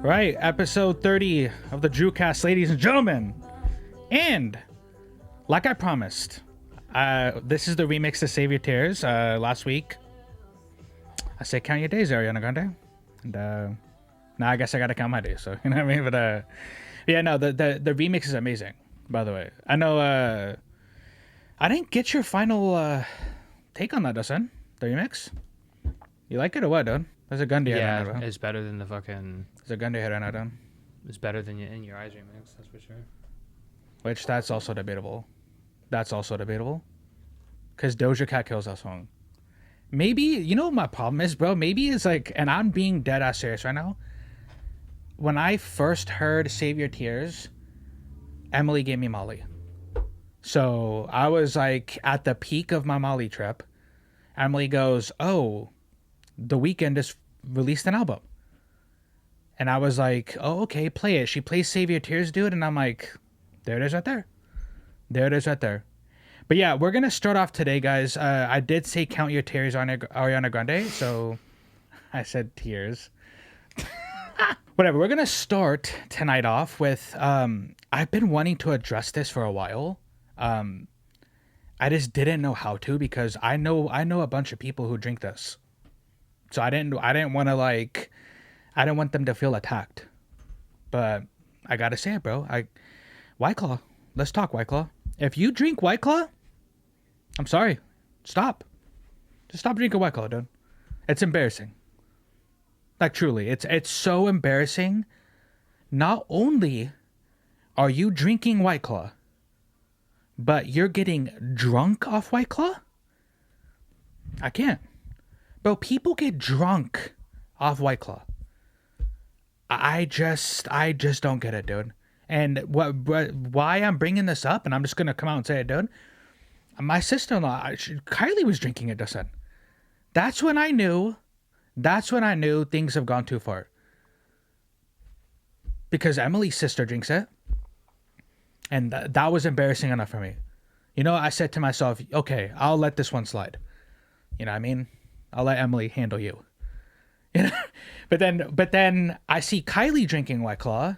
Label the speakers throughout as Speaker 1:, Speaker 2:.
Speaker 1: Right, episode 30 of the DrewCast, ladies and gentlemen. And, like I promised, this is the remix to Save Your Tears. Last week, I said count your days, Ariana Grande. And now I guess I gotta count my days, so, you know what I mean? But, yeah, no, the remix is amazing, by the way. I know, I didn't get your final take on that, Dustin, the remix. You like it or what, dude? There's a gun to your head right now,
Speaker 2: it's better than the fucking...
Speaker 1: There's a gun to your head right now, dude.
Speaker 2: It's better than In Your Eyes remix, that's for sure.
Speaker 1: Which, that's also debatable. That's also debatable. Because Doja Cat kills that song. Maybe, you know what my problem is, bro? Maybe it's like, and I'm being dead ass serious right now. When I first heard Save Your Tears, Emily gave me Molly. So I was like at the peak of my Molly trip. Emily goes, oh, The Weeknd just released an album. And I was like, oh, okay, play it. She plays Save Your Tears, dude. And I'm like, there it is right there. There it is right there. But yeah, we're going to start off today, guys. I did say count your tears on Ariana Grande. So I said tears. Whatever. We're going to start tonight off with, I've been wanting to address this for a while. I just didn't know how to because I know a bunch of people who drink this. So I didn't want to I didn't want them to feel attacked. But I got to say it, bro. White Claw. Let's talk White Claw. If you drink White Claw, I'm sorry. Stop. Just stop drinking White Claw, dude. It's embarrassing. Like, truly. It's so embarrassing. Not only are you drinking White Claw, but you're getting drunk off White Claw? I can't. Bro, people get drunk off White Claw. I just don't get it, dude. And why I'm bringing this up, and I'm just going to come out and say it, dude. My sister-in-law, Kylie was drinking it, Dustin. That's when I knew things have gone too far. Because Emily's sister drinks it. And that was embarrassing enough for me. You know, I said to myself, okay, I'll let this one slide. You know what I mean? I'll let Emily handle you. You know? But then I see Kylie drinking White Claw.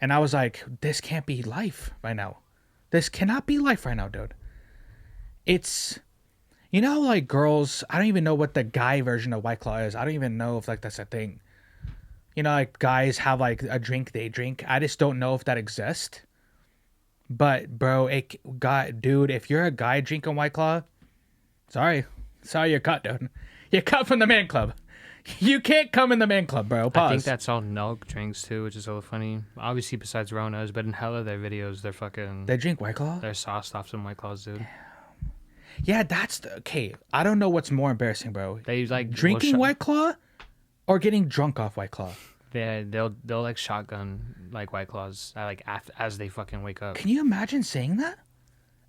Speaker 1: And I was like, this can't be life right now. This cannot be life right now, dude. It's, you know, like girls, I don't even know what the guy version of White Claw is. I don't even know if like that's a thing. You know, like guys have like a drink they drink. I just don't know if that exists. But bro, dude, if you're a guy drinking White Claw, sorry you're cut, dude. You're cut from the man club. You can't come in the man club, bro. Pause.
Speaker 2: I think that's all Nelk drinks too, which is so funny. Obviously, besides Rona's, but in hell of their videos, they're fucking...
Speaker 1: They drink White Claw?
Speaker 2: They're sauced off some White Claws, dude.
Speaker 1: Yeah, that's okay. I don't know what's more embarrassing, bro.
Speaker 2: They like...
Speaker 1: Drinking White Claw or getting drunk off White Claw?
Speaker 2: They'll like shotgun like White Claws as they fucking wake up.
Speaker 1: Can you imagine saying that?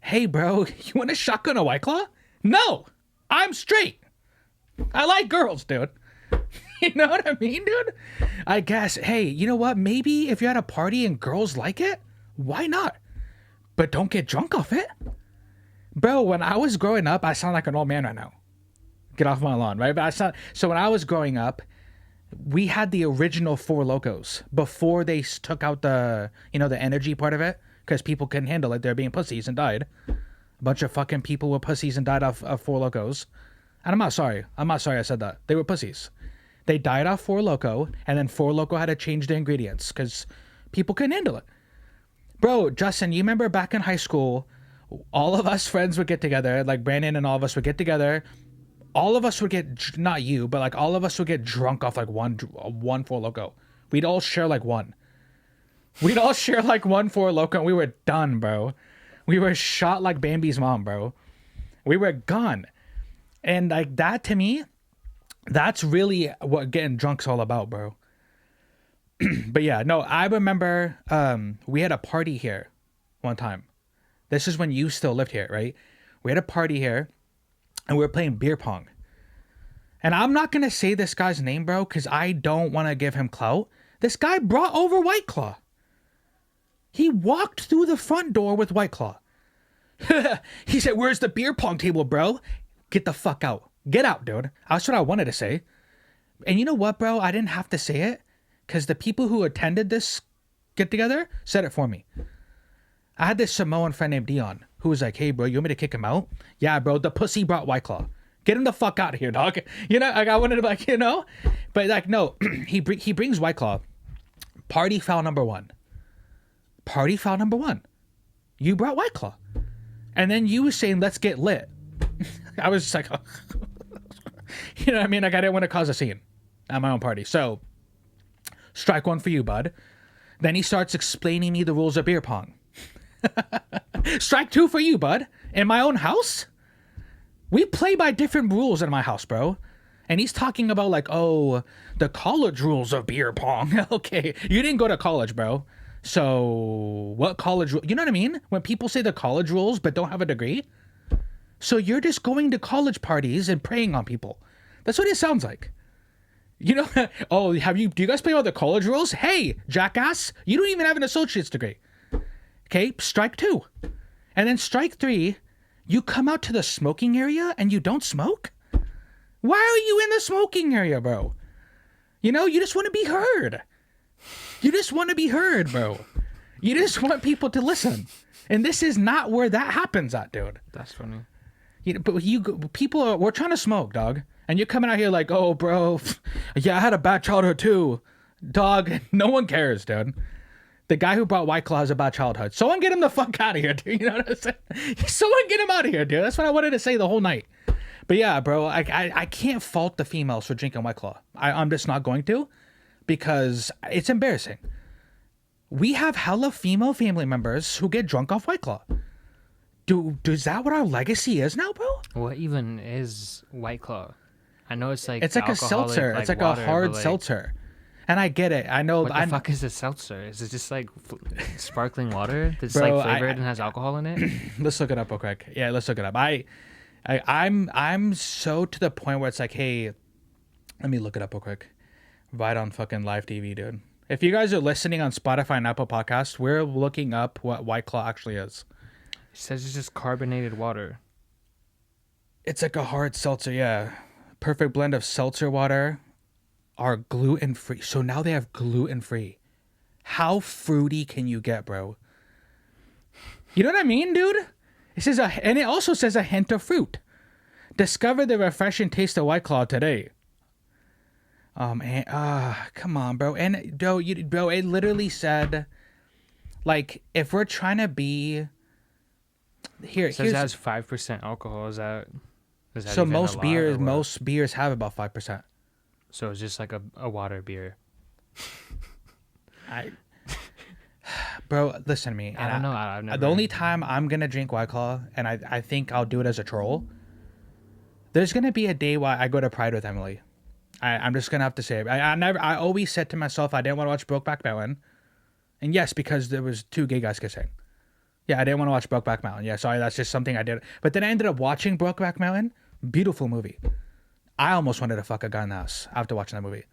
Speaker 1: Hey, bro, you want a shotgun a White Claw? No! I'm straight! I like girls, dude. You know what I mean, dude? I guess, hey, you know what? Maybe if you're at a party and girls like it, why not? But don't get drunk off it. Bro, when I was growing up, I sound like an old man right now. Get off my lawn, right? So when I was growing up, we had the original Four Locos before they took out the energy part of it because people couldn't handle it. They're being pussies and died. A bunch of fucking people were pussies and died off of Four Locos. And I'm not sorry I said that. They were pussies. They died off Four Loko, and then Four Loko had to change the ingredients because people couldn't handle it. Bro, Justin, you remember back in high school, all of us friends would get together, like Brandon and all of us would get together. All of us would get, not you, but like all of us would get drunk off like one Four Loko. We'd all share like one. We'd all share like one Four Loko, and we were done, bro. We were shot like Bambi's mom, bro. We were gone. And like that to me, that's really what getting drunk's all about, bro. But yeah, no, I remember we had a party here one time. This is when you still lived here, right? We had a party here and we were playing beer pong. And I'm not going to say this guy's name, bro, because I don't want to give him clout. This guy brought over White Claw. He walked through the front door with White Claw. He said, where's the beer pong table, bro? Get the fuck out. Get out, dude. That's what I wanted to say. And you know what, bro? I didn't have to say it because the people who attended this get together said it for me. I had this Samoan friend named Dion who was like, "Hey, bro, you want me to kick him out?" Yeah, bro, the pussy brought White Claw. Get him the fuck out of here, dog. You know, like I wanted to be like, you know, but like no, he brings White Claw. Party foul number one. Party foul number one. You brought White Claw, and then you was saying, "Let's get lit." I was just like, oh. You know what I mean? Like I didn't want to cause a scene at my own party. So, strike one for you, bud. Then he starts explaining me the rules of beer pong. Strike two for you, bud. In my own house, we play by different rules in my house, bro. And he's talking about like, oh, the college rules of beer pong. Okay, you didn't go to college, bro. So what college? You know what I mean? When people say the college rules but don't have a degree. So you're just going to college parties and preying on people. That's what it sounds like. You know, oh, do you guys play all the college rules? Hey, jackass, you don't even have an associate's degree. Okay, strike two. And then strike three, you come out to the smoking area and you don't smoke? Why are you in the smoking area, bro? You know, you just want to be heard. You just want to be heard, bro. You just want people to listen. And this is not where that happens at, dude.
Speaker 2: That's funny.
Speaker 1: You know, but we're trying to smoke, dog. And you're coming out here like, oh, bro, yeah, I had a bad childhood too. Dog, no one cares, dude. The guy who brought White Claw has a bad childhood. Someone get him the fuck out of here, dude. You know what I'm saying? Someone get him out of here, dude. That's what I wanted to say the whole night. But yeah, bro, I can't fault the females for drinking White Claw. I'm just not going to, because it's embarrassing. We have hella female family members who get drunk off White Claw. Is that what our legacy is now, bro?
Speaker 2: What even is White Claw? I know it's like
Speaker 1: a seltzer. It's like water, a hard seltzer. And I get it. I know.
Speaker 2: What the fuck is a seltzer? Is it just like sparkling water that's like flavored and has alcohol in it?
Speaker 1: Let's look it up real quick. Yeah, let's look it up. I'm so to the point where it's like, hey, let me look it up real quick. Right on fucking live TV, dude. If you guys are listening on Spotify and Apple Podcasts, we're looking up what White Claw actually is.
Speaker 2: It says it's just carbonated water.
Speaker 1: It's like a hard seltzer, yeah. Perfect blend of seltzer water, are gluten-free. So now they have gluten-free. How fruity can you get, bro? You know what I mean, dude? It says and it also says a hint of fruit. Discover the refreshing taste of White Claw today. Come on, bro. And bro, it literally said, like, if we're trying to be here,
Speaker 2: it says it has 5% alcohol. Is that
Speaker 1: so? Most beers have about 5%.
Speaker 2: So it's just like a water beer.
Speaker 1: Bro, listen to me.
Speaker 2: I don't know. I've never.
Speaker 1: The only time I'm gonna drink White Claw, and I think I'll do it as a troll. There's gonna be a day where I go to Pride with Emily. I'm just gonna have to say it. I always said to myself I didn't want to watch Brokeback Mountain, and yes, because there was two gay guys kissing. Yeah, I didn't want to watch Brokeback Mountain. Yeah, sorry, that's just something I did. But then I ended up watching Brokeback Mountain. Beautiful movie. I almost wanted to fuck a guy in the house after watching that movie.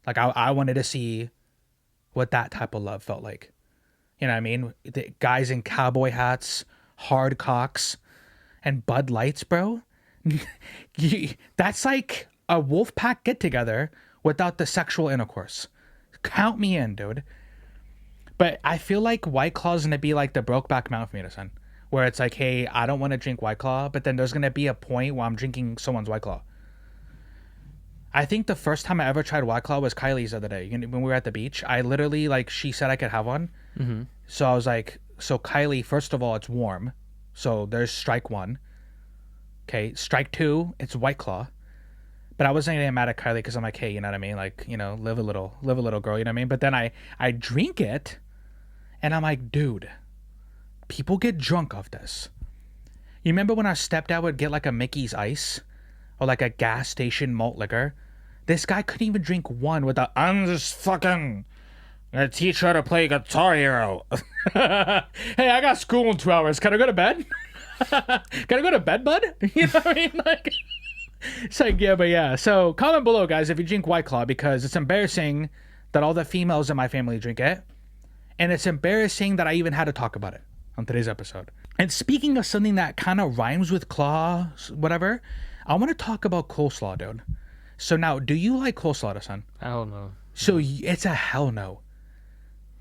Speaker 1: Like I wanted to see what that type of love felt like. You know what I mean? The guys in cowboy hats, hard cocks, and Bud Lights, bro. That's like a wolf pack get together without the sexual intercourse. Count me in, dude. But I feel like White Claw is gonna be like the Brokeback Mountain for me, son. Where it's like, hey, I don't want to drink White Claw, but then there's gonna be a point where I'm drinking someone's White Claw. I think the first time I ever tried White Claw was Kylie's the other day. When we were at the beach, I literally, like, she said I could have one.
Speaker 2: Mm-hmm.
Speaker 1: So I was like, so Kylie, first of all, it's warm. So there's strike one. Okay, strike two, it's White Claw. But I wasn't getting mad at Kylie because I'm like, hey, you know what I mean? Like, you know, live a little, girl, you know what I mean? But then I drink it, and I'm like, dude, people get drunk off this. You remember when our stepdad would get like a Mickey's Ice? Or like a gas station malt liquor? This guy couldn't even drink one without, I'm just fucking gonna teach her to play Guitar Hero. Hey, I got school in 2 hours. Can I go to bed? Can I go to bed, bud? You know what I mean? Like, it's like, yeah, but yeah. So comment below, guys, if you drink White Claw, because it's embarrassing that all the females in my family drink it. And it's embarrassing that I even had to talk about it on today's episode. And speaking of something that kind of rhymes with claw, whatever, I want to talk about coleslaw, dude. So now, do you like coleslaw, son?
Speaker 2: I don't know.
Speaker 1: So it's a hell no.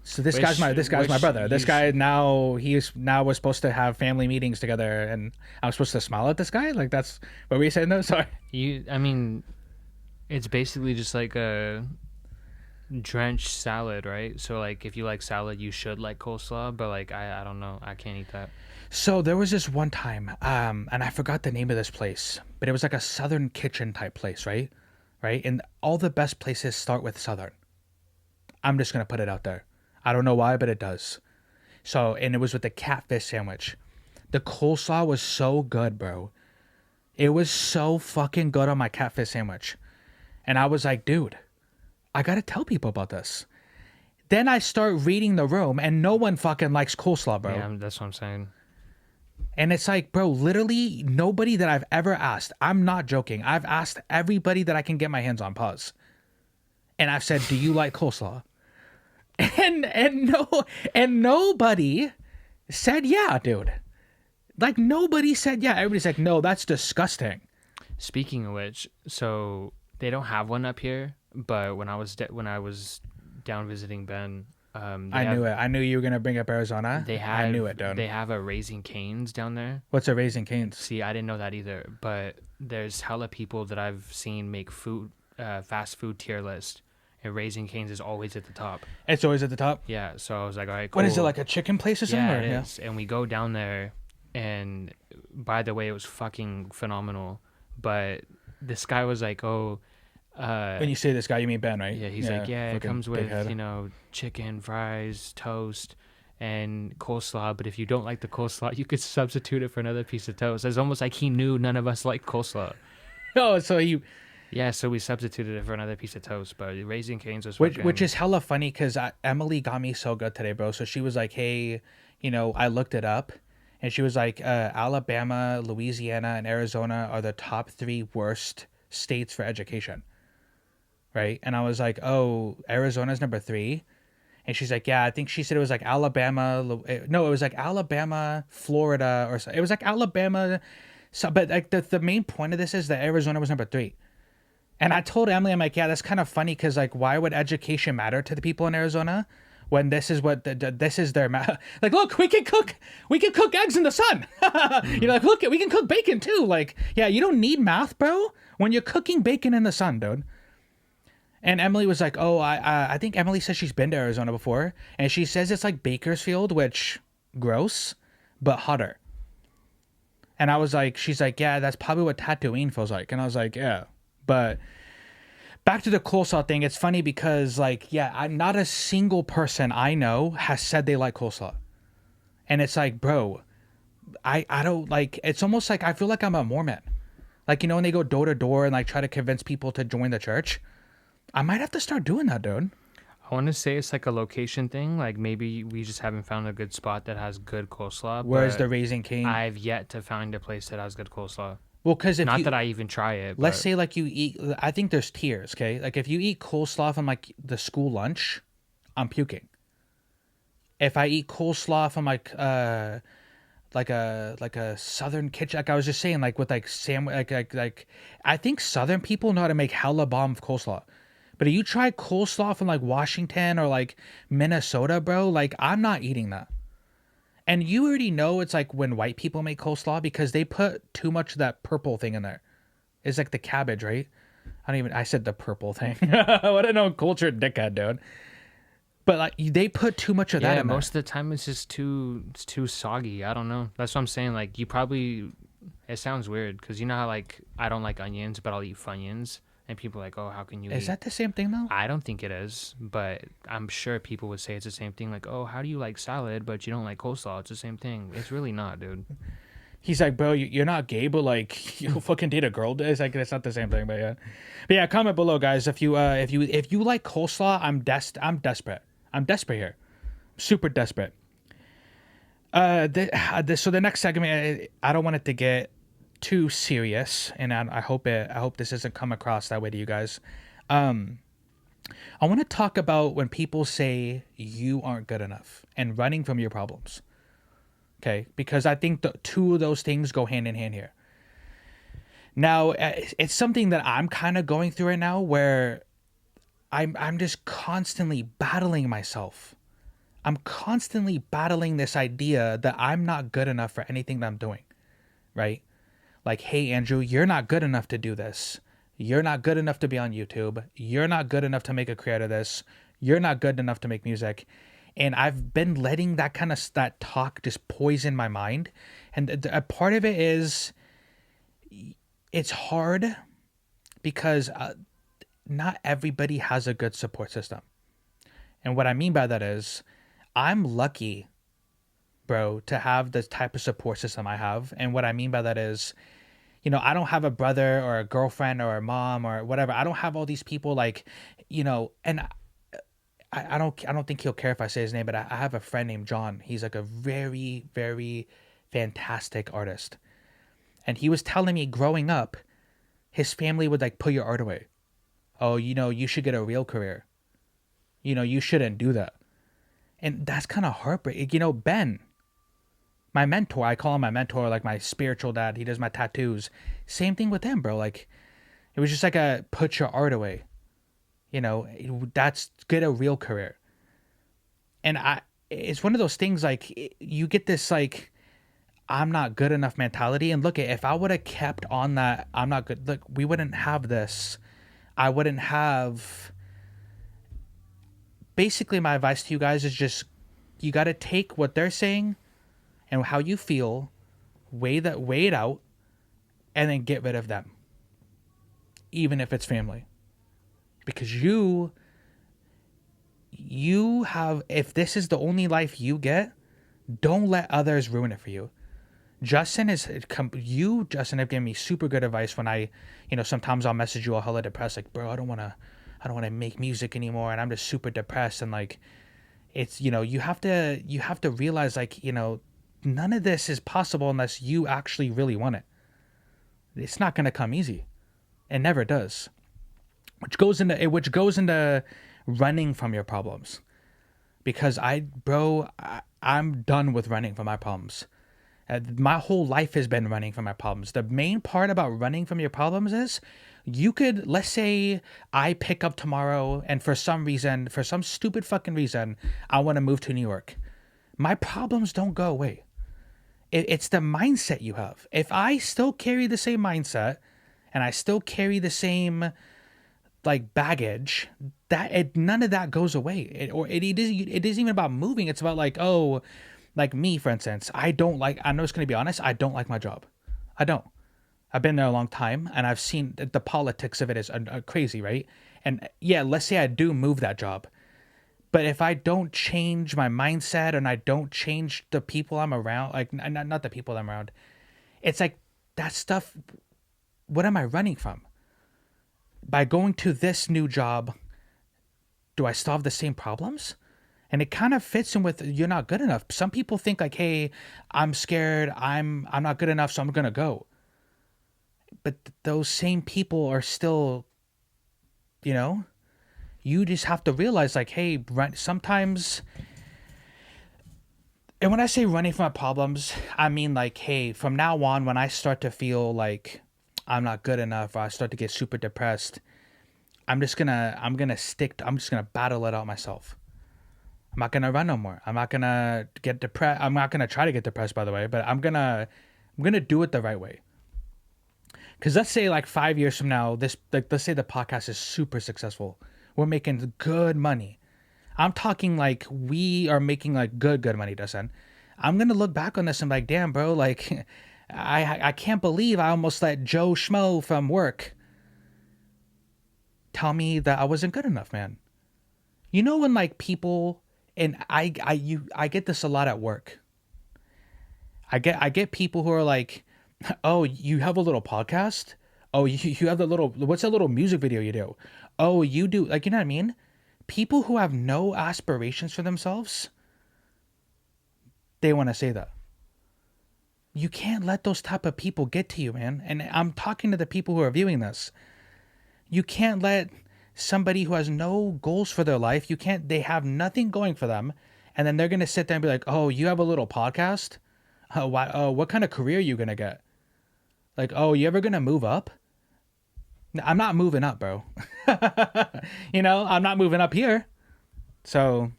Speaker 1: So this guy's my brother. This
Speaker 2: you
Speaker 1: guy now we're supposed to have family meetings together, and I'm supposed to smile at this guy. Like that's what were you saying though? Sorry.
Speaker 2: I mean, it's basically just like a drenched salad, right? So like if you like salad, you should like coleslaw, but like I don't know, I can't eat that.
Speaker 1: So there was this one time, and I forgot the name of this place, but it was like a Southern kitchen type place, right? Right, and all the best places start with Southern. I'm just gonna put it out there. I don't know why, but it does. So, and it was with the catfish sandwich. The coleslaw was so good, bro. It was so fucking good on my catfish sandwich. And I was like, dude, I gotta tell people about this. Then I start reading the room, and no one fucking likes coleslaw, bro.
Speaker 2: Yeah, that's what I'm saying.
Speaker 1: And it's like, bro, literally nobody that I've ever asked, I'm not joking, I've asked everybody that I can get my hands on, pause. And I've said, do you like coleslaw? And nobody said yeah, dude. Like nobody said yeah. Everybody's like, no, that's disgusting.
Speaker 2: Speaking of which, so they don't have one up here, but when I was down visiting Ben,
Speaker 1: I knew you were gonna bring up Arizona. I knew it, dude.
Speaker 2: They have a Raising Cane's down there.
Speaker 1: What's a Raising Cane's?
Speaker 2: See, I didn't know that either. But there's hella people that I've seen make fast food tier list. And Raising Cane's is always at the top.
Speaker 1: It's always at the top?
Speaker 2: Yeah, so I was like, all right, cool.
Speaker 1: What is it, like a chicken place or something?
Speaker 2: Yeah, it is. And we go down there, and by the way, it was fucking phenomenal. But this guy was like, oh...
Speaker 1: when you say this guy, you mean Ben, right?
Speaker 2: Yeah, he's like, it comes with, chicken, fries, toast, and coleslaw. But if you don't like the coleslaw, you could substitute it for another piece of toast. It's almost like he knew none of us liked coleslaw.
Speaker 1: Oh, so you...
Speaker 2: Yeah, so we substituted it for another piece of toast, but Raising Cane's was
Speaker 1: which is hella funny because Emily got me so good today, bro. So she was like, hey, I looked it up, and she was like, Alabama, Louisiana, and Arizona are the top 3 worst states for education, right? And I was like, oh, Arizona's number 3? And she's like, yeah, I think she said it was like Alabama. No, it was like Alabama, Florida, or it was like Alabama. So, but like the main point of this is that Arizona was number 3. And I told Emily, I'm like, yeah, that's kind of funny because, like, why would education matter to the people in Arizona when this is what this is their like, look, we can cook eggs in the sun. Like, look, we can cook bacon too. Like, yeah, you don't need math, bro, when you're cooking bacon in the sun, dude. And Emily was like, oh, I think Emily says she's been to Arizona before, and she says it's like Bakersfield, which gross, but hotter. And I was like, she's like, yeah, that's probably what Tatooine feels like. And I was like, yeah. But back to the coleslaw thing, it's funny because, like, yeah, not a single person I know has said they like coleslaw. And it's like, bro, I don't like, it's almost like I feel like I'm a Mormon. Like, when they go door to door and, like, try to convince people to join the church. I might have to start doing that, dude.
Speaker 2: I want to say it's like a location thing. Like, maybe we just haven't found a good spot that has good coleslaw.
Speaker 1: Where's the Raising Cane?
Speaker 2: I've yet to find a place that has good coleslaw.
Speaker 1: Well, because if
Speaker 2: not that I even try it.
Speaker 1: Let's say like you eat. I think there's tiers. Okay, like if you eat coleslaw from like the school lunch, I'm puking. If I eat coleslaw from like a Southern kitchen, like I was just saying, like with like like I think Southern people know how to make hella bomb coleslaw. But if you try coleslaw from like Washington or like Minnesota, bro, like I'm not eating that. And you already know it's like when white people make coleslaw because they put too much of that purple thing in there. It's like the cabbage, right? I said the purple thing. What a cultured dickhead, dude. But like they put too much of that in there.
Speaker 2: Most of the time it's just too soggy. I don't know. That's what I'm saying. Like it sounds weird because you know how like I don't like onions, but I'll eat Funyuns. And people are like, oh, how can you
Speaker 1: Is that the same thing, though?
Speaker 2: I don't think it is, but I'm sure people would say it's the same thing. Like, oh, how do you like salad, but you don't like coleslaw? It's the same thing. It's really not, dude.
Speaker 1: He's like, bro, you're not gay, but like, you'll fucking date a girl. It's like, it's not the same thing, but yeah. But yeah, comment below, guys. If you like coleslaw, I'm desperate. I'm desperate here. Super desperate. So the next segment, I don't want it to get too serious, and I hope this doesn't come across that way to you guys. I want to talk about when people say you aren't good enough and running from your problems. Okay, because I think the two of those things go hand in hand here. Now, it's something that I'm kind of going through right now where I'm just constantly battling myself. I'm constantly battling this idea that I'm not good enough for anything that I'm doing, right? Like, hey, Andrew, you're not good enough to do this. You're not good enough to be on YouTube. You're not good enough to make a career out of this. You're not good enough to make music. And I've been letting that talk just poison my mind. And a part of it is it's hard because not everybody has a good support system. And what I mean by that is I'm lucky, bro, to have the type of support system I have. And what I mean by that is, I don't have a brother or a girlfriend or a mom or whatever. I don't have all these people like, and I don't think he'll care if I say his name, but I have a friend named John. He's like a very, very fantastic artist. And he was telling me growing up, his family would like put your art away. Oh, you should get a real career. You shouldn't do that. And that's kind of heartbreaking. Ben, my mentor, I call him my mentor, like my spiritual dad. He does my tattoos. Same thing with him, bro. Like, it was just like a put your art away. That's get a real career. And it's one of those things like you get this like, I'm not good enough mentality. And look, if I would have kept on that, I'm not good. Look, we wouldn't have this. I wouldn't have. Basically, my advice to you guys is just, you got to take what they're saying and how you feel, weigh it out, and then get rid of them. Even if it's family. Because you have, if this is the only life you get, don't let others ruin it for you. Justin, have given me super good advice when I, sometimes I'll message you all hella depressed, like, bro, I don't want to make music anymore, and I'm just super depressed, and like, it's, you have to realize, like, none of this is possible unless you actually really want it. It's not going to come easy. It never does. Which goes into running from your problems. Because I'm done with running from my problems. My whole life has been running from my problems. The main part about running from your problems is let's say I pick up tomorrow and for some stupid fucking reason, I want to move to New York. My problems don't go away. It's the mindset you have. If I still carry the same mindset and I still carry the same like baggage, none of that goes away. It isn't even about moving. It's about like, oh, like me, for instance, I'm just going to be honest, I don't like my job. I don't. I've been there a long time, and I've seen the politics of it is crazy, right? And yeah, let's say I do move that job. But if I don't change my mindset and I don't change the people I'm around, like not the people I'm around, it's like that stuff, what am I running from? By going to this new job, do I still have the same problems? And it kind of fits in with you're not good enough. Some people think like, hey, I'm scared, I'm not good enough, so I'm going to go. But those same people are still, you just have to realize like, hey, sometimes, and when I say running from my problems, I mean like, hey, from now on, when I start to feel like I'm not good enough, or I start to get super depressed, I'm just going to battle it out myself. I'm not going to run no more. I'm not going to get depressed. I'm not going to try to get depressed, by the way, but I'm going to do it the right way. Because let's say like 5 years from now, let's say the podcast is super successful. We're making good money. I'm talking like we are making like good money, Dustin. I'm going to look back on this and be like, damn, bro, like I can't believe I almost let Joe Schmo from work tell me that I wasn't good enough, man. When like people, and I get this a lot at work. I get people who are like, oh, you have a little podcast? Oh, you have what's that little music video you do? Oh, you do, like, you know what I mean? People who have no aspirations for themselves, they want to say that. You can't let those type of people get to you, man. And I'm talking to the people who are viewing this. You can't let somebody who has no goals for their life, they have nothing going for them, and then they're going to sit there and be like, oh, you have a little podcast? What kind of career are you going to get? Like, oh, you ever going to move up? I'm not moving up, bro. I'm not moving up here. So,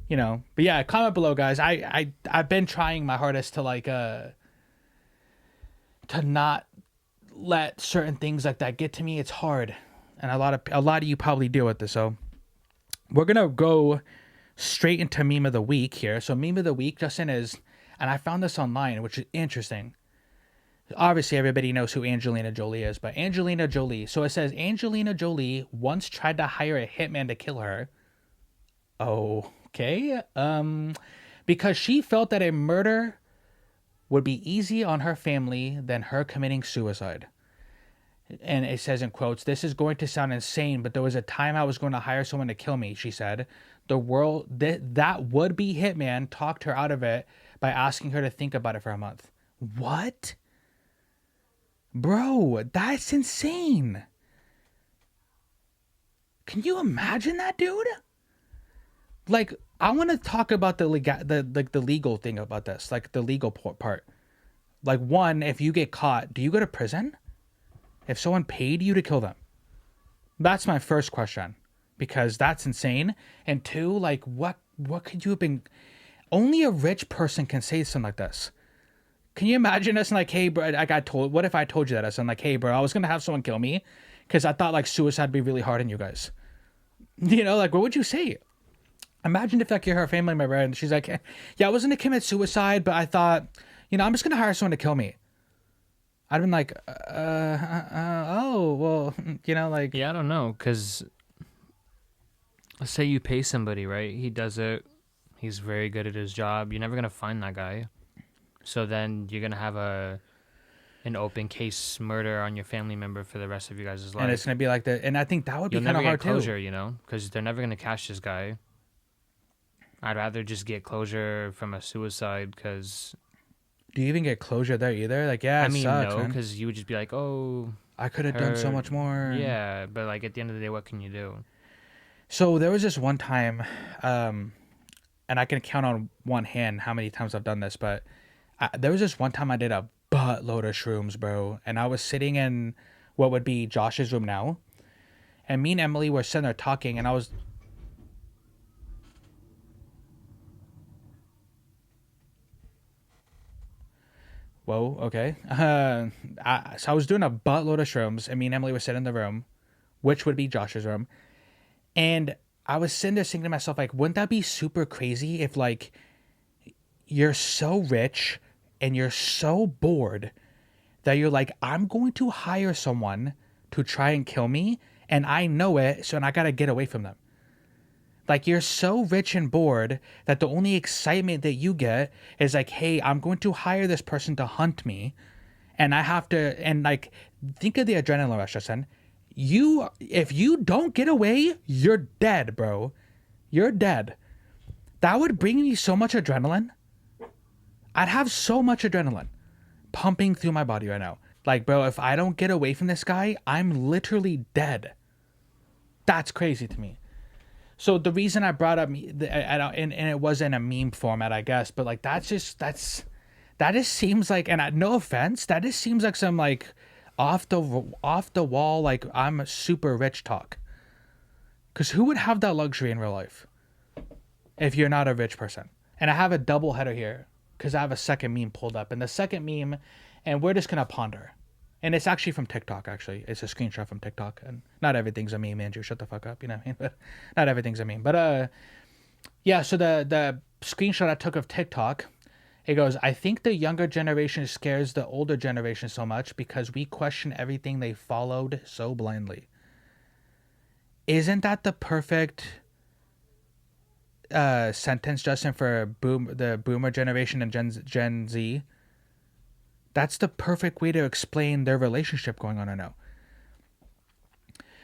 Speaker 1: but yeah, comment below, guys. I've been trying my hardest to to not let certain things like that get to me. It's hard. And a lot of you probably deal with this. So we're going to go straight into meme of the week here. So meme of the week, Justin, is, and I found this online, which is interesting. Obviously, everybody knows who Angelina Jolie is, but Angelina Jolie. So it says Angelina Jolie once tried to hire a hitman to kill her. Okay. Because she felt that a murder would be easy on her family than her committing suicide. And it says in quotes, "This is going to sound insane, but there was a time I was going to hire someone to kill me," she said. The world that would-be hitman talked her out of it by asking her to think about it for a month. What? Bro, that's insane. Can you imagine that, dude? Like, I want to talk about the legal thing about this, like the legal part. Like, one, if you get caught, do you go to prison? If someone paid you to kill them? That's my first question, because that's insane. And two, like, what could you have been? Only a rich person can say something like this. Can you imagine us like, hey, bro, I got told, what if I told you that? I'm like, hey, bro, I was going to have someone kill me because I thought like suicide would be really hard on you guys. Like, what would you say? Imagine if like you're her family member and she's like, yeah, I was going to commit suicide, but I thought, I'm just going to hire someone to kill me. I'd have been like, oh, well, like.
Speaker 2: Yeah, I don't know. Because let's say you pay somebody, right? He does it. He's very good at his job. You're never going to find that guy. So then you're going to have an open case murder on your family member for the rest of you guys' life.
Speaker 1: And it's going to be like that. And I think that would be kind of hard
Speaker 2: closure,
Speaker 1: too.
Speaker 2: Because they're never going to catch this guy. I'd rather just get closure from a suicide because...
Speaker 1: Do you even get closure there either? Like, yeah, it sucks,
Speaker 2: no, because you would just be like, oh...
Speaker 1: I could have done so much more.
Speaker 2: Yeah, but like at the end of the day, what can you do?
Speaker 1: So there was this one time, and I can count on one hand how many times I've done this, but there was this one time I did a buttload of shrooms, bro. And I was sitting in what would be Josh's room now. And me and Emily were sitting there talking, and I was... Whoa, okay. So I was doing a buttload of shrooms, and me and Emily were sitting in the room, which would be Josh's room. And I was sitting there thinking to myself, like, wouldn't that be super crazy if, like, you're so rich and you're so bored that you're like, I'm going to hire someone to try and kill me, and I know it, so I got to get away from them. Like, you're so rich and bored that the only excitement that you get is like, hey, I'm going to hire this person to hunt me, and I have to, and like, think of the adrenaline rush, Justin. If you don't get away, you're dead, bro. You're dead. That would bring me so much adrenaline. I'd have so much adrenaline pumping through my body right now. Like, bro, if I don't get away from this guy, I'm literally dead. That's crazy to me. So the reason I brought up, and it was in a meme format, I guess, but like, that just seems like, and no offense, that just seems like some like off the wall, like I'm super rich talk. Because who would have that luxury in real life if you're not a rich person? And I have a double header here because I have a second meme pulled up. And the second meme, and we're just going to ponder. And it's actually from TikTok, actually. It's a screenshot from TikTok. And not everything's a meme, Andrew. Shut the fuck up, you know what I mean? But not everything's a meme. But, yeah, so the screenshot I took of TikTok, it goes, I think the younger generation scares the older generation so much because we question everything they followed so blindly. Isn't that the perfect sentence, Justin, for the boomer generation and Gen Z? That's the perfect way to explain their relationship going on right now.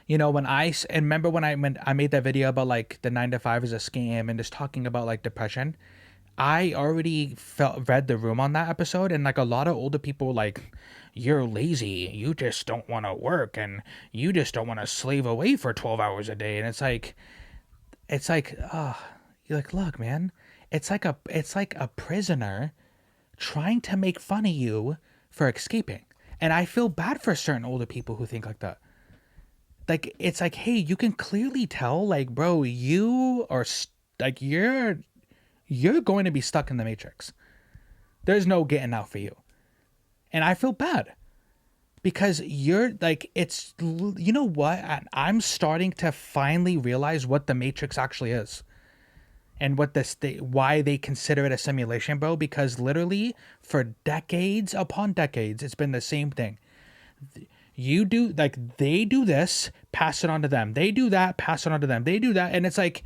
Speaker 1: When I made that video about like the 9 to 5 is a scam and just talking about like depression, I already read the room on that episode, and like a lot of older people were like, you're lazy, you just don't want to work, and you just don't want to slave away for 12 hours a day. And it's like, you're like, look, man, it's like a prisoner trying to make fun of you for escaping. And I feel bad for certain older people who think like that. Like, it's like, hey, you can clearly tell, like, bro, you are like, you're going to be stuck in the matrix. There's no getting out for you. And I feel bad because you're like, it's, you know what? I'm starting to finally realize what the matrix actually is and what why they consider it a simulation, bro. Because literally for decades upon decades, it's been the same thing. You do, like, they do this, pass it on to them. They do that, pass it on to them. They do that. And it's like,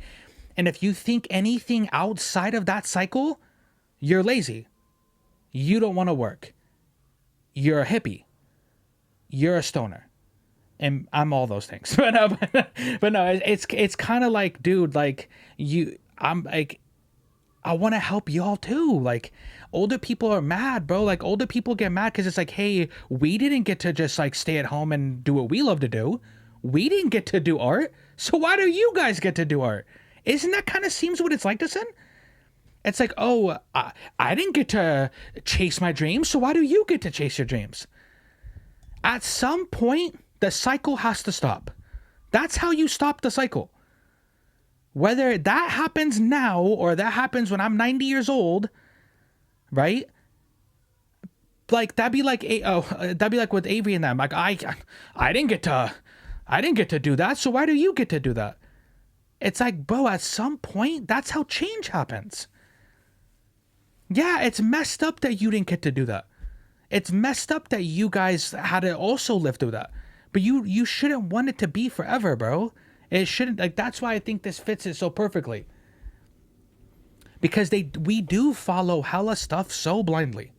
Speaker 1: and if you think anything outside of that cycle, you're lazy. You don't want to work. You're a hippie. You're a stoner. And I'm all those things. But no, it's kind of like, dude, like, I'm like, I want to help y'all too. Like, older people are mad, bro. Like, older people get mad because it's like, hey, we didn't get to just like stay at home and do what we love to do. We didn't get to do art. So why do you guys get to do art? Isn't that kind of seems what it's like to sin? It's like, oh, I didn't get to chase my dreams. So why do you get to chase your dreams? At some point, the cycle has to stop. That's how you stop the cycle. Whether that happens now or that happens when I'm 90 years old, right? Like, that'd be like with Avery and them. Like, I didn't get to do that. So why do you get to do that? It's like, bro, at some point, that's how change happens. Yeah, it's messed up that you didn't get to do that. It's messed up that you guys had to also live through that. But you shouldn't want it to be forever, bro. It shouldn't, like, that's why I think this fits it so perfectly. Because we do follow hella stuff so blindly.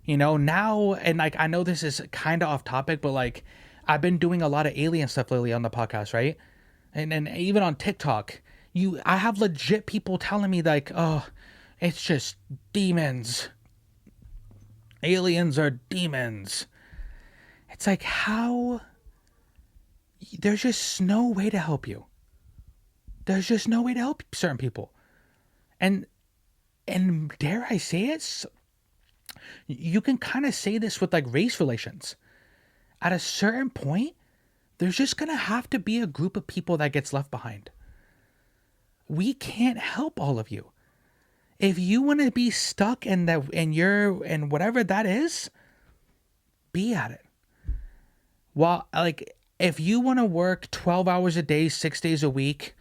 Speaker 1: You know, now, and like, I know this is kind of off topic, but like, I've been doing a lot of alien stuff lately on the podcast, right? And even on TikTok, I have legit people telling me like, oh, it's just demons. Aliens are demons. It's like, how? There's just no way to help you. There's just no way to help certain people. And dare I say it, you can kind of say this with like race relations. At a certain point, there's just going to have to be a group of people that gets left behind. We can't help all of you. If you want to be stuck in whatever that is, be at it. Well, like, if you want to work 12 hours a day, 6 days a week,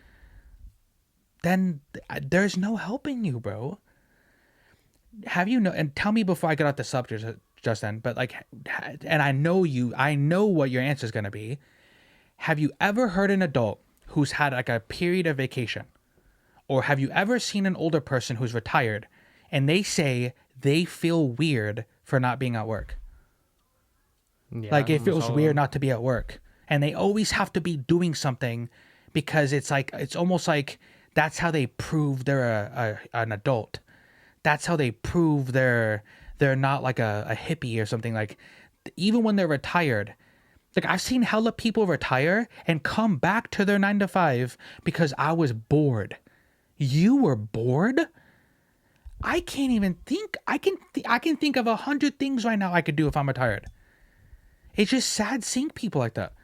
Speaker 1: then there's no helping you, bro. And tell me before I get off the subject, Justin, but like, and I know what your answer is going to be. Have you ever heard an adult who's had like a period of vacation? Or have you ever seen an older person who's retired and they say they feel weird for not being at work? Yeah, like, it feels weird not to be at work. And they always have to be doing something because it's like, it's almost like that's how they prove they're an adult. That's how they prove they're not like a hippie or something. Like, even when they're retired, like, I've seen hella people retire and come back to their 9 to 5 because I was bored. You were bored? I can't even think. I can think of 100 things right now I could do if I'm retired. It's just sad seeing people like that.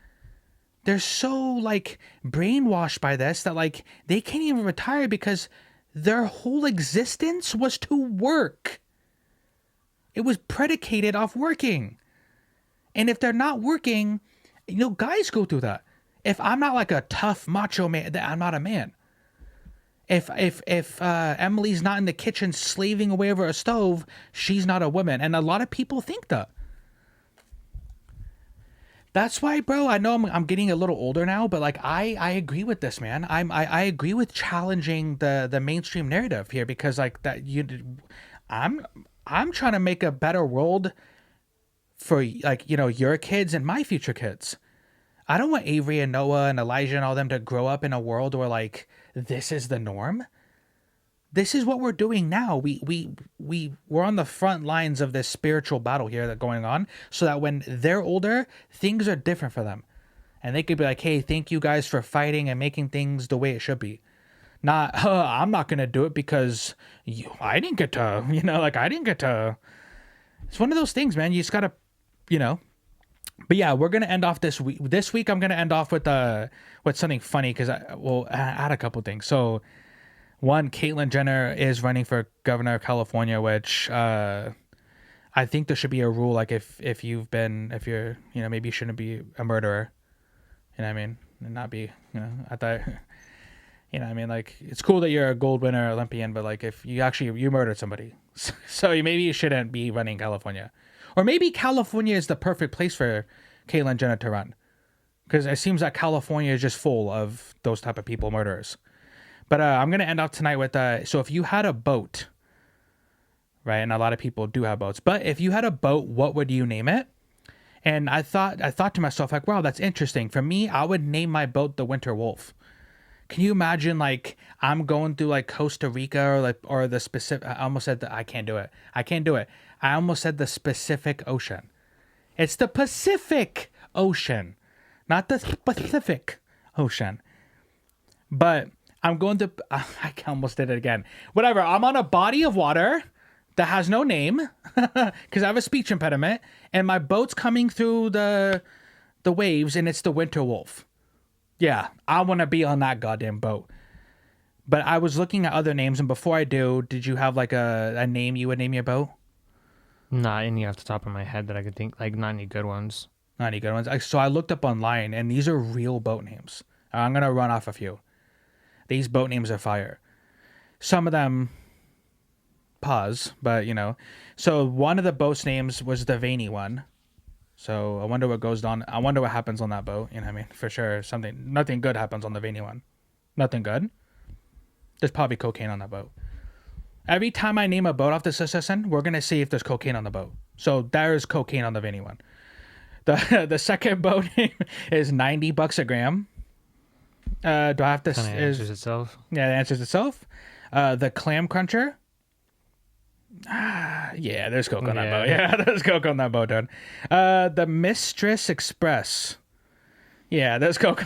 Speaker 1: They're so like brainwashed by this that like they can't even retire because their whole existence was to work. It was predicated off working. And if they're not working, you know, guys go through that. If I'm not like a tough macho man, then I'm not a man. If Emily's not in the kitchen slaving away over a stove, she's not a woman. And a lot of people think that. That's why, bro, I know I'm getting a little older now, but like I agree with this, man. I agree with challenging the mainstream narrative here because like that I'm trying to make a better world for, like, you know, your kids and my future kids. I don't want Avery and Noah and Elijah and all them to grow up in a world where like this is the norm. This is what we're doing now. We're on the front lines of this spiritual battle here that's going on, so that when they're older, things are different for them. And they could be like, hey, thank you guys for fighting and making things the way it should be. Not, I'm not going to do it because I didn't get to, you know, like I didn't get to. It's one of those things, man. You just gotta, you know. But yeah, we're gonna end off this week. This week, I'm gonna end off with something funny because I had a couple things. So, one, Caitlyn Jenner is running for governor of California, which I think there should be a rule like if you're maybe you shouldn't be a murderer. You know what I mean? And not be, I thought, you know what I mean? Like, it's cool that you're a gold winner Olympian, but like if you murdered somebody, so maybe you shouldn't be running California. Or maybe California is the perfect place for Caitlyn Jenner to run. Because it seems like California is just full of those type of people, murderers. But I'm going to end off tonight with, so if you had a boat, right? And a lot of people do have boats. But if you had a boat, what would you name it? And I thought to myself, like, wow, that's interesting. For me, I would name my boat the Winter Wolf. Can you imagine, like, I'm going through, like, Costa Rica or the specific... I almost said that I can't do it. I almost said the Pacific Ocean. It's the Pacific Ocean, not the Pacific Ocean. But I'm going to... I almost did it again. Whatever. I'm on a body of water that has no name because I have a speech impediment, and my boat's coming through the waves, and it's the Winter Wolf. Yeah, I want to be on that goddamn boat. But I was looking at other names, and before I do, did you have like a name you would name your boat?
Speaker 2: Not any off the top of my head that I could think, like, not any good ones.
Speaker 1: Not any good ones. So I looked up online, and these are real boat names. I'm going to run off a few. These boat names are fire. Some of them, pause, but, So one of the boat's names was the Veiny one. So I wonder what goes on. I wonder what happens on that boat. You know what I mean? For sure, nothing good happens on the Veiny one. Nothing good. There's probably cocaine on that boat. Every time I name a boat off this listen, we're going to see if there's cocaine on the boat. So there's cocaine on the Veiny one. The second boat name is $90 a gram. Do I have to...
Speaker 2: Kind of answers itself.
Speaker 1: Yeah, it answers itself. The Clam Cruncher. Yeah, there's coke on that boat. Yeah, there's coke on that boat, dude. The Mistress Express. Yeah, there's coke.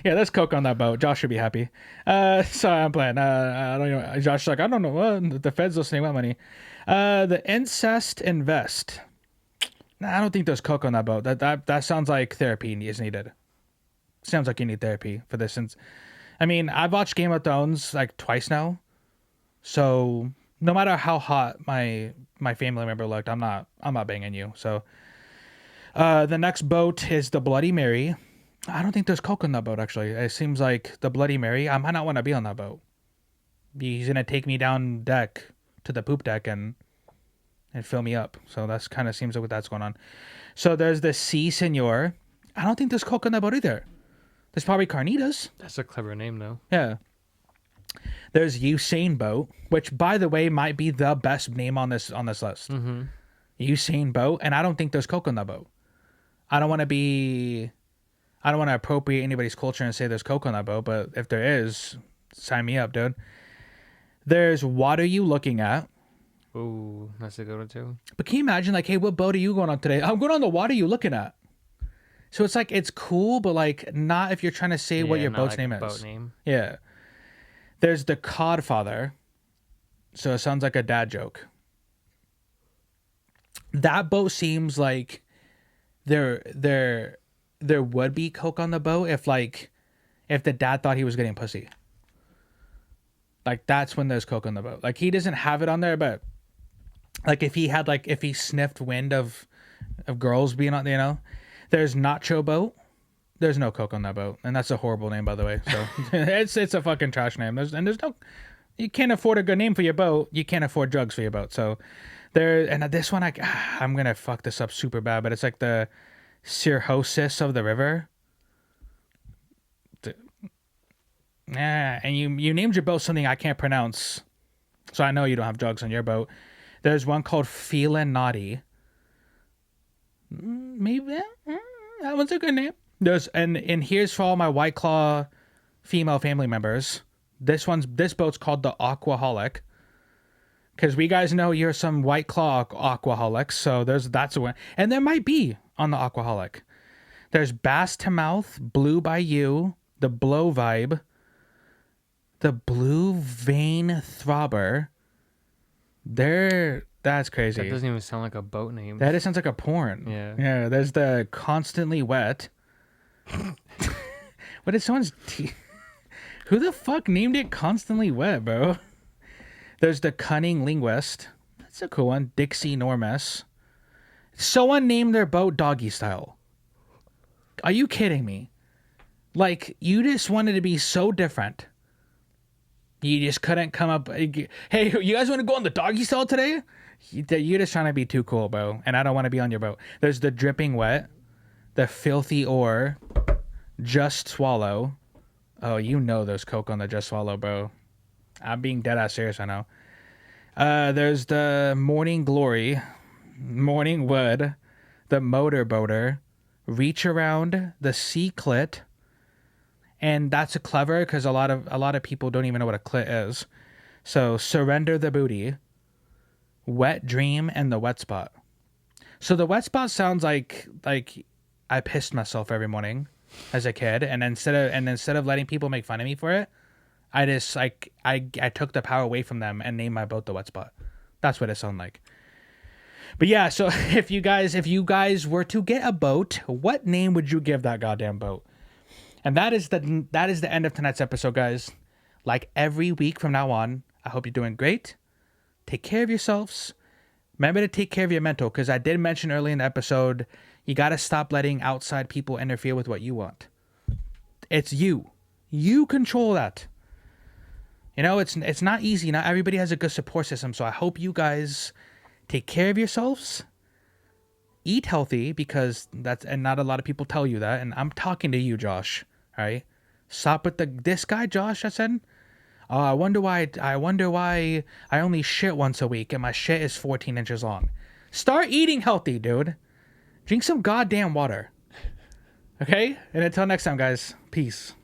Speaker 1: Yeah, there's coke on that boat. Josh should be happy. Sorry, I'm playing. I don't know. Josh's like, I don't know. The feds listening want money. The Incest Invest. Nah, I don't think there's coke on that boat. That sounds like therapy is needed. Sounds like you need therapy for this. I mean, I've watched Game of Thrones like twice now. So no matter how hot my family member looked, I'm not banging you. So the next boat is the Bloody Mary. I don't think there's coke on that boat, actually. It seems like the Bloody Mary, I might not want to be on that boat. He's going to take me down deck to the poop deck and fill me up. So that's kind of seems like what that's going on. So there's the Sea Senor. I don't think there's coke on that boat either. There's probably carnitas.
Speaker 2: That's a clever name, though.
Speaker 1: Yeah. There's Usain Boat, which, by the way, might be the best name on this list.
Speaker 2: Mm-hmm.
Speaker 1: Usain Boat, and I don't think there's coke on that boat. I don't want to appropriate anybody's culture and say there's coke on that boat, but if there is, sign me up, dude. There's What Are You Looking At?
Speaker 2: Ooh, that's a good one, too.
Speaker 1: But can you imagine, like, hey, what boat are you going on today? I'm going on the What Are You Looking At? So it's like, it's cool, but like, not if you're trying to say what your boat's name is.
Speaker 2: Boat name.
Speaker 1: Yeah. There's the Codfather. So it sounds like a dad joke. That boat seems like there would be coke on the boat if the dad thought he was getting pussy. Like, that's when there's coke on the boat. Like, he doesn't have it on there, but like if he sniffed wind of girls being on, there's Nacho Boat. There's no coke on that boat, and that's a horrible name, by the way. So it's a fucking trash name. There's no, you can't afford a good name for your boat. You can't afford drugs for your boat. So this one I'm gonna fuck this up super bad, but it's like the cirrhosis of the river. And you named your boat something I can't pronounce, so I know you don't have drugs on your boat. There's one called Feelin' Naughty. Maybe that one's a good name. And here's for all my White Claw female family members. This boat's called the Aquaholic, because we guys know you're some White Claw aquaholics. So that's a one, and there might be on the Aquaholic. There's Bass to Mouth, Blue by You, the Blow Vibe, the Blue Vein Throbber. That's
Speaker 2: That
Speaker 1: crazy.
Speaker 2: doesn't even sound like a boat name.
Speaker 1: That just sounds like a porn.
Speaker 2: Yeah.
Speaker 1: Yeah. There's the constantly wet. What is someone's? Who the fuck named it constantly wet, bro? There's the cunning linguist. That's a cool one. Dixie Normus. Someone named their boat Doggy Style. Are you kidding me? Like, you just wanted to be so different. You just couldn't come up. Hey, you guys want to go on the Doggy Style today? You're just trying to be too cool, bro. And I don't want to be on your boat. There's the dripping wet. The filthy ore. Just swallow. Oh, you know there's coke on the just swallow, bro. I'm being dead ass serious right now. There's the morning glory. Morning wood. The motor boater. Reach around. The sea clit. And that's a clever because a lot of people don't even know what a clit is. So surrender the booty, wet dream, and the wet spot. So the wet spot sounds like I pissed myself every morning as a kid, and instead of letting people make fun of me for it, I just I took the power away from them and named my boat the wet spot. That's what it sounded like. But yeah, so if you guys were to get a boat, what name would you give that goddamn boat? And that is the end of tonight's episode, guys. Like every week from now on, I hope you're doing great. Take care of yourselves. Remember to take care of your mental, because I did mention early in the episode, you got to stop letting outside people interfere with what you want. It's you. You control that. You know, it's not easy. Not everybody has a good support system, so I hope you guys take care of yourselves. Eat healthy, because and not a lot of people tell you that, and I'm talking to you, Josh. All right, stop with this guy, Josh. I said, oh, I wonder why I only shit once a week and my shit is 14 inches long. Start eating healthy, dude. Drink some goddamn water. Okay, and until next time, guys. Peace.